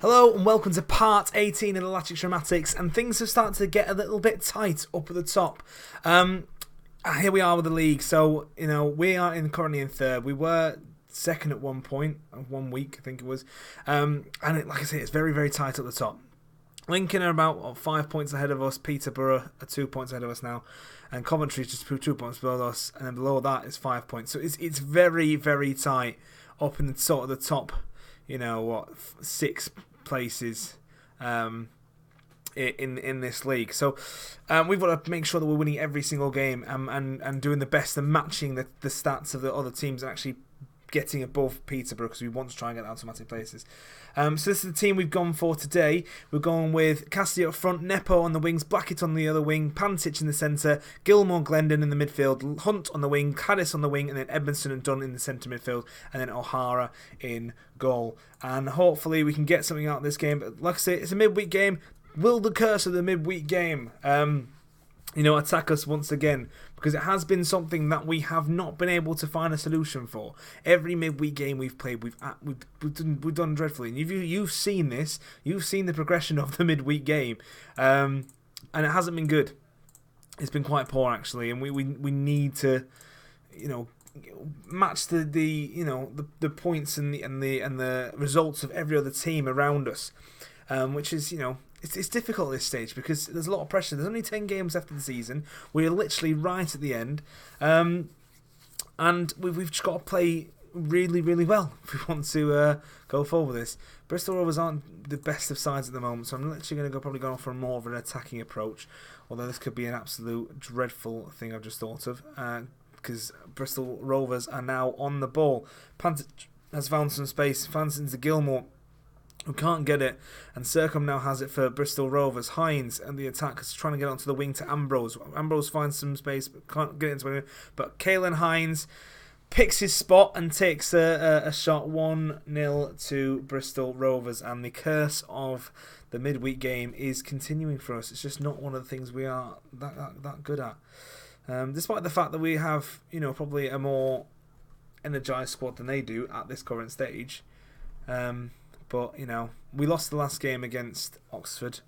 Hello and welcome to part 18 of the Latics, and things have started to get a little bit tight up at the top. Here we are with the league, so we are currently in third. We were second at one point, 1 week I think it was, like I say, it's very, very tight at the top. Lincoln are about 5 points ahead of us. Peterborough are 2 points ahead of us now, and Coventry is just 2 points below us, and then below that is 5 points. So it's very, very tight up in the sort of the top, 6 places in this league. So we've got to make sure that we're winning every single game and doing the best and matching the stats of the other teams and actually getting above Peterborough, because we want to try and get automatic places. So this is the team we've gone for today. We're going with Cassidy up front, Nepo on the wings, Blackett on the other wing, Pantich in the centre, Gilmore, Glendon in the midfield, Hunt on the wing, Caddis on the wing, and then Edmondson and Dunn in the centre midfield, and then O'Hara in goal. And hopefully we can get something out of this game. But like I say, it's a midweek game. Will the curse of the midweek game attack us once again? Because it has been something that we have not been able to find a solution for. Every midweek game we've played, we've done dreadfully. And you've seen this. You've seen the progression of the midweek game, and it hasn't been good. It's been quite poor actually, and we need to, match the points and the results of every other team around us, which is It's difficult at this stage because there's a lot of pressure. There's only 10 games after the season. We're literally right at the end. And we've just got to play really, really well if we want to go forward with this. Bristol Rovers aren't the best of sides at the moment, so I'm literally going to probably go for more of an attacking approach, although this could be an absolute dreadful thing I've just thought of, because Bristol Rovers are now on the ball. Pantich has found some space, finds it into Gilmore, who can't get it, and Circum now has it for Bristol Rovers. Hines and the attack is trying to get onto the wing to Ambrose. Ambrose finds some space but can't get into it. But Caelan Hines picks his spot and takes a shot. 1-0 to Bristol Rovers, and the curse of the midweek game is continuing for us. It's just not one of the things we are that good at. Despite the fact that we have probably a more energised squad than they do at this current stage. But, we lost the last game against Oxford,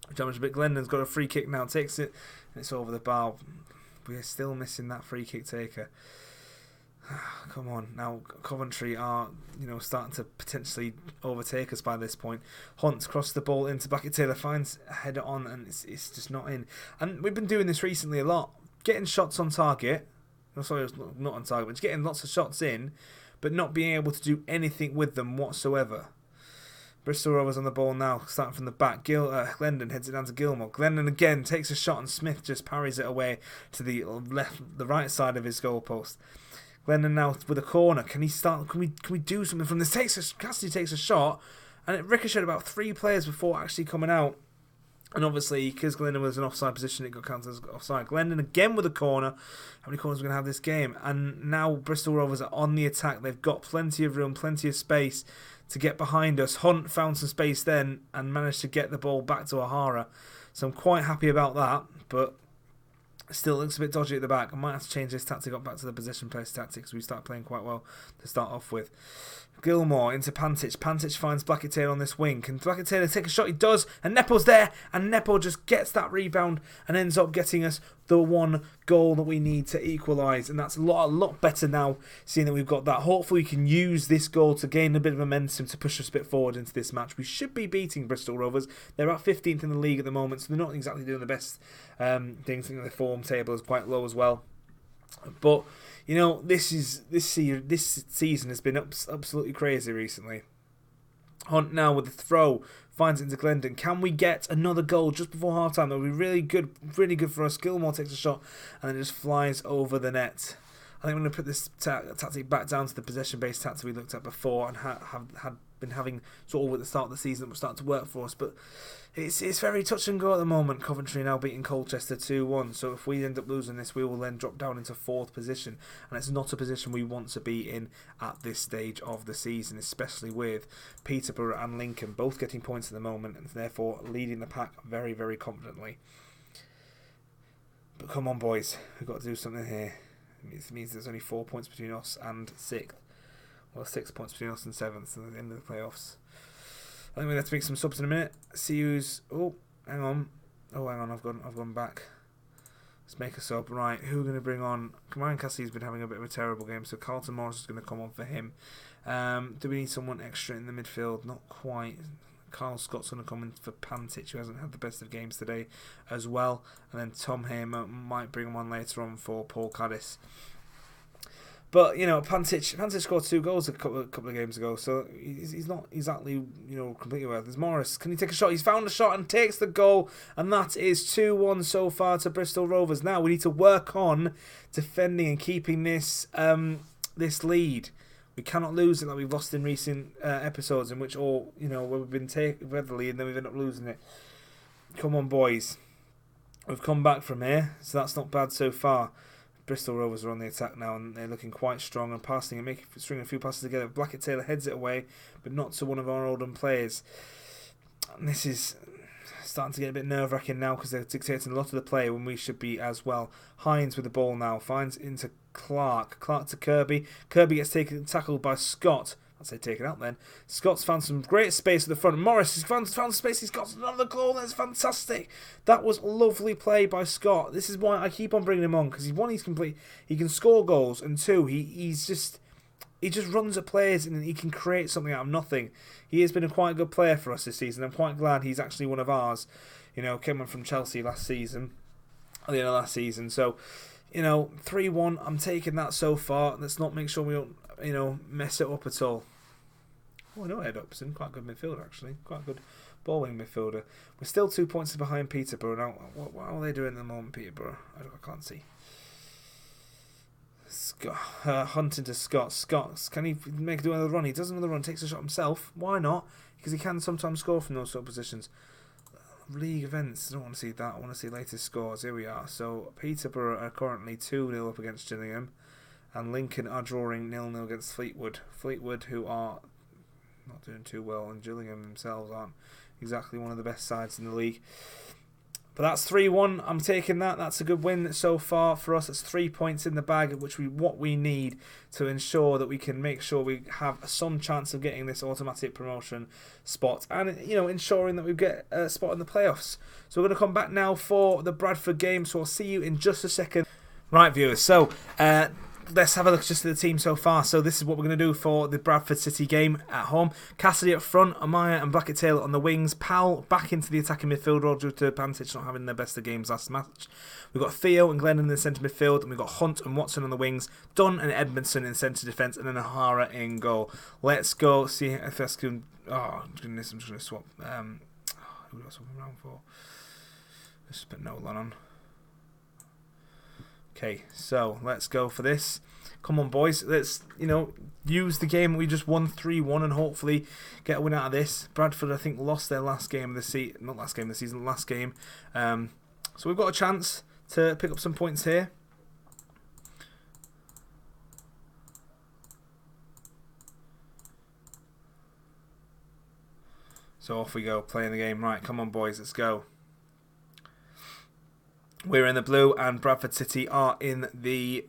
which I'm a bit. Glendon's got a free kick now, takes it, and it's over the bar. We're still missing that free kick taker. Come on. Now, Coventry are, starting to potentially overtake us by this point. Hunt crossed the ball into Blackett. Taylor finds a header on, and it's just not in. And we've been doing this recently a lot. Getting shots on target. No, sorry, it's not on target, but just getting lots of shots in, but not being able to do anything with them whatsoever. Bristol Rovers on the ball now, starting from the back. Glendon heads it down to Gilmore. Glendon again takes a shot, and Smith just parries it away to the right side of his goalpost. Glendon now with a corner. Can we do something from this? Cassidy takes a shot, and it ricocheted about 3 players before actually coming out. And obviously, because Glendon was in offside position, it got counted as offside. Glendon again with a corner. How many corners are we going to have this game? And now Bristol Rovers are on the attack. They've got plenty of room, plenty of space to get behind us. Hunt found some space then and managed to get the ball back to O'Hara. So I'm quite happy about that, but still looks a bit dodgy at the back. I might have to change this tactic up back to the possession place tactics. We start playing quite well to start off with. Gilmore into Pantich. Pantich finds Blackett Taylor on this wing. Can Blackett Taylor take a shot? He does, and Nepo's there, and Nepo just gets that rebound and ends up getting us the 1 goal that we need to equalise, and that's a lot better now, seeing that we've got that. Hopefully we can use this goal to gain a bit of momentum to push us a bit forward into this match. We should be beating Bristol Rovers. They're at 15th in the league at the moment, so they're not exactly doing the best things. I think the form table is quite low as well. But this season has been absolutely crazy recently. Hunt now with the throw finds it into Glendon. Can we get another goal just before half time? That would be really good for us. Gilmore takes a shot and then just flies over the net. I think I'm going to put this tactic back down to the possession-based tactic we looked at before and had been having sort of at the start of the season that was starting to work for us. But it's very touch and go at the moment. Coventry now beating Colchester 2-1. So if we end up losing this, we will then drop down into 4th position. And it's not a position we want to be in at this stage of the season, especially with Peterborough and Lincoln both getting points at the moment and therefore leading the pack very, very confidently. But come on, boys. We've got to do something here. It means there's only 4 points between us and 6th. Well, 6 points between us and 7th at the end of the playoffs. I think we have to make some subs in a minute. See who's... Oh, hang on. Oh, hang on. I've gone back. Let's make a sub. Right, who are we going to bring on? Ryan Cassidy's been having a bit of a terrible game, so Carlton Morris is going to come on for him. Do we need someone extra in the midfield? Not quite. Carl Scott's going to come in for Pantic, who hasn't had the best of games today as well. And then Tom Hamer might bring him on later on for Paul Caddis. But, you know, Pantic scored 2 goals a couple of games ago, so he's not exactly, you know, completely worthless. Morris, can he take a shot? He's found a shot and takes the goal, and that is 2-1 so far to Bristol Rovers. Now we need to work on defending and keeping this this lead. We cannot lose it like we've lost in recent episodes, in which all, you know, where we've been taking the lead and then we've ended up losing it. Come on, boys. We've come back from here, so that's not bad so far. Bristol Rovers are on the attack now, and they're looking quite strong and passing and stringing a few passes together. Blackett Taylor heads it away, but not to one of our Oldham players. And this is starting to get a bit nerve-wracking now because they're dictating a lot of the play when we should be as well. Hines with the ball now, finds into Clark. Clark to Kirby. Kirby gets tackled by Scott. I'd say taken out then. Scott's found some great space at the front. Morris has found space. He's got another goal. That's fantastic. That was lovely play by Scott. This is why I keep on bringing him on, because he's complete. He can score goals, and 2, he just runs at players and he can create something out of nothing. He has been a quite good player for us this season. I'm quite glad he's actually one of ours. You know, came on from Chelsea last season, at the end of last season. So, you know, 3-1. I'm taking that so far. Let's not make sure we don't, you know, mess it up at all. Oh, no, Ed Upson, quite good midfielder actually, quite good ball-winning midfielder. We're still 2 points behind Peterborough now. What are they doing at the moment, Peterborough? I can't see. Hunting to Scott. Scott, can he do another run? He does another run, takes a shot himself. Why not? Because he can sometimes score from those sort of positions. League events, I don't want to see that. I want to see latest scores. Here we are. So Peterborough are currently 2-0 up against Gillingham, and Lincoln are drawing 0-0 against Fleetwood. Fleetwood, who are not doing too well, and Gillingham themselves aren't exactly one of the best sides in the league. But that's 3-1. I'm taking that. That's a good win so far for us. It's 3 points in the bag, what we need to ensure that we can make sure we have some chance of getting this automatic promotion spot, and, you know, ensuring that we get a spot in the playoffs. So we're going to come back now for the Bradford game. So I'll see you in just a second. Right, viewers. So let's have a look just at the team so far. So this is what we're going to do for the Bradford City game at home. Cassidy up front, Amaya and Blackett Taylor on the wings. Powell back into the attacking midfield role due to Pantic not having their best of games last match. We've got Theo and Glenn in the centre midfield, and we've got Hunt and Watson on the wings. Dunn and Edmondson in centre defence, and then O'Hara in goal. Let's go see if this can... Oh, goodness, I'm just going to swap... who else am I around for? Let's put Nolan on. Okay, so let's go for this. Come on, boys. Let's, you know, use the game we just won 3-1 and hopefully get a win out of this. Bradford, I think, lost their last game of the season. Not last game of the season, last game. So we've got a chance to pick up some points here. So off we go, playing the game. Right, come on, boys, let's go. We're in the blue, and Bradford City are in the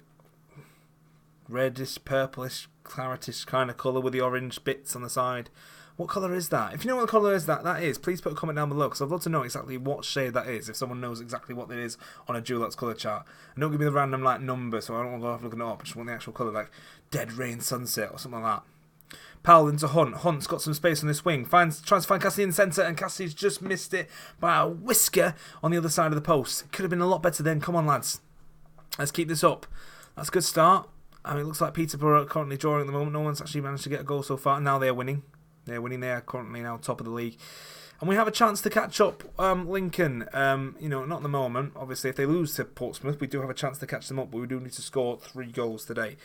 reddish, purplish, claretish kind of colour with the orange bits on the side. What colour is that? If you know what colour is that is, please put a comment down below, because I'd love to know exactly what shade that is, if someone knows exactly what it is on a Dulux colour chart. And don't give me the random like number, so I don't want to go off looking it up. I just want the actual colour, like Dead Rain Sunset or something like that. Powell into Hunt. Hunt's got some space on this wing. Tries to find Cassidy in the centre, and Cassidy's just missed it by a whisker on the other side of the post. It could have been a lot better then. Come on, lads. Let's keep this up. That's a good start. I mean, it looks like Peterborough are currently drawing at the moment. No one's actually managed to get a goal so far. Now they're winning. They're winning. They are currently now top of the league. And we have a chance to catch up Lincoln. You know, not at the moment. Obviously, if they lose to Portsmouth, we do have a chance to catch them up, but we do need to score 3 goals today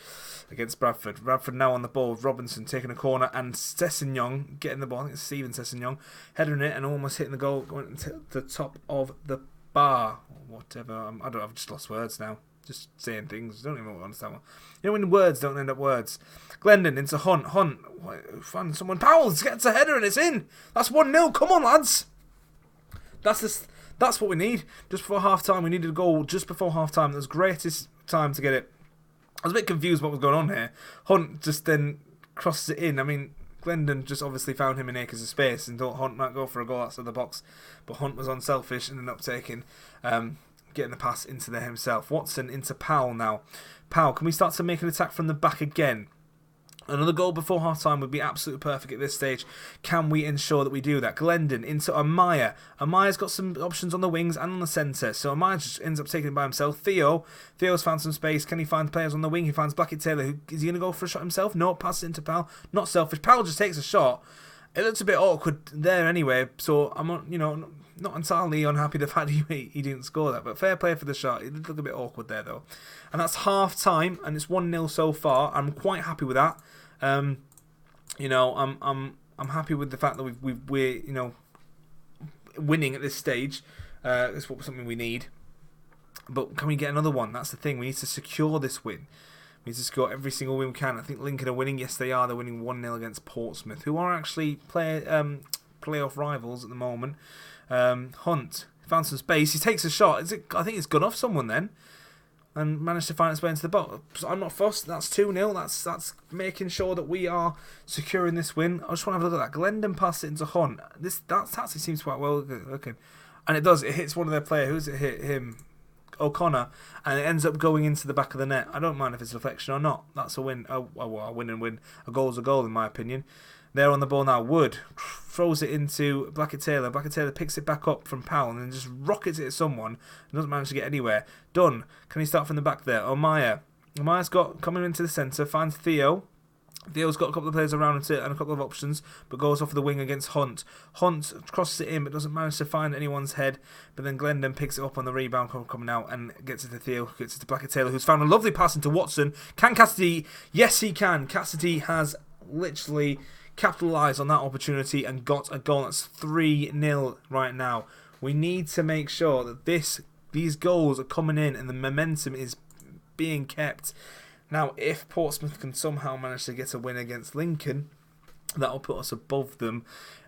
against Bradford. Bradford now on the ball with Robinson taking a corner, and Sessignon getting the ball. I think it's Stephen Sessignon heading it and almost hitting the goal, going to the top of the bar. Or whatever. I've just lost words now. Just saying things. I don't even understand what. You know when words don't end up words. Glendon into Hunt. Hunt. Find someone. Powell gets a header and it's in. That's 1-0. Come on, lads. That's what we need. Just before half time, we needed a goal just before half time. That was greatest time to get it. I was a bit confused what was going on here. Hunt just then crosses it in. I mean, Glendon just obviously found him in acres of space and thought Hunt might go for a goal outside the box, but Hunt was unselfish and ended up taking, getting the pass into there himself. Watson into Powell now. Powell, can we start to make an attack from the back again? Another goal before half-time would be absolutely perfect at this stage. Can we ensure that we do that? Glendon into Amaya. Amaya's got some options on the wings and on the centre. So Amaya just ends up taking it by himself. Theo's found some space. Can he find players on the wing? He finds Blackett-Taylor. Is he going to go for a shot himself? No, passes it into Powell. Not selfish. Powell just takes a shot. It looks a bit awkward there anyway. So I'm not entirely unhappy the fact he didn't score that. But fair play for the shot. It looked a bit awkward there though. And that's half-time and it's 1-0 so far. I'm quite happy with that. I'm happy with the fact that we're winning at this stage. It's something we need. But can we get another one? That's the thing. We need to secure this win. We need to score every single win we can. I think Lincoln are winning. Yes, they are. They're winning 1-0 against Portsmouth, who are actually playoff rivals at the moment. Hunt found some space. He takes a shot. I think it's gone off someone then. And managed to find its way into the box. So I'm not fussed. That's 2-0. That's making sure that we are securing this win. I just want to have a look at that. Glendon passed it into Hunt. That actually seems quite well looking. And it does. It hits one of their players. Who's it hit? Him. O'Connor. And it ends up going into the back of the net. I don't mind if it's a deflection or not. That's a win. A win and win. A goal's a goal in my opinion. They're on the ball now. Wood throws it into Blackett-Taylor. Blackett-Taylor picks it back up from Powell and then just rockets it at someone. Doesn't manage to get anywhere. Dunn. Can he start from the back there? Amaya. Amaya's got coming into the centre. Finds Theo. Theo's got a couple of players around him and a couple of options, but goes off the wing against Hunt. Hunt crosses it in, but doesn't manage to find anyone's head. But then Glendon picks it up on the rebound coming out and gets it to Theo, gets it to Blackett-Taylor, who's found a lovely pass into Watson. Can Cassidy? Yes, he can. Cassidy has literally capitalised on that opportunity and got a goal. That's 3-0 right now. We need to make sure that these goals are coming in and the momentum is being kept. Now, if Portsmouth can somehow manage to get a win against Lincoln, that will put us above them,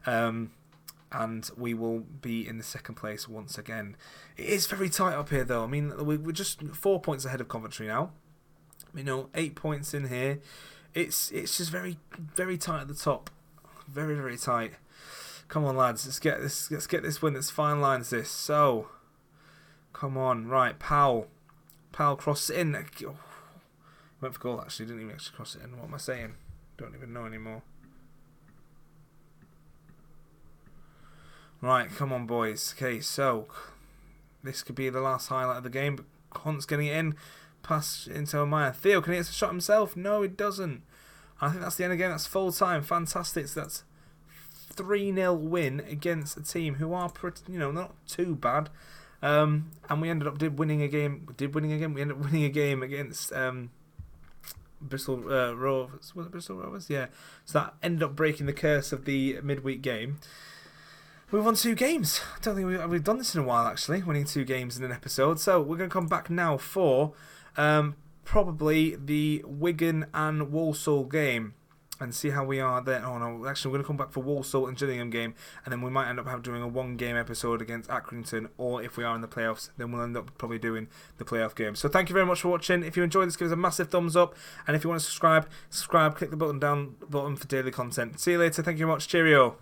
and we will be in the second place once again. It is very tight up here, though. I mean, we're just 4 points ahead of Coventry now. 8 points in here. It's just very, very tight at the top. Very, very tight. Come on, lads. Let's get this win. Let's finalise this. So, come on. Right, Powell. Powell crosses it in. Oh, went for goal, actually. Didn't even actually cross it in. What am I saying? Don't even know anymore. Right, come on, boys. Okay, so this could be the last highlight of the game. But Hunt's getting it in. Pass into Amaya. Theo, can he hit a shot himself? No, he doesn't. I think that's the end of the game. That's full time. Fantastic. So that's 3-0 win against a team who are pretty, not too bad. And we ended up winning a game. We ended up winning a game against Bristol Rovers. Was it Bristol Rovers? Yeah. So that ended up breaking the curse of the midweek game. We won 2 games. I don't think we've done this in a while, actually, winning 2 games in an episode. So we're going to come back now for probably the Wigan and Walsall game and see how we are there. Oh no, actually we're going to come back for Walsall and Gillingham game, and then we might end up doing a 1-game episode against Accrington, or if we are in the playoffs, then we'll end up probably doing the playoff game. So thank you very much for watching. If you enjoyed this, give us a massive thumbs up, and if you want to subscribe, click the button for daily content. See you later. Thank you very much. Cheerio.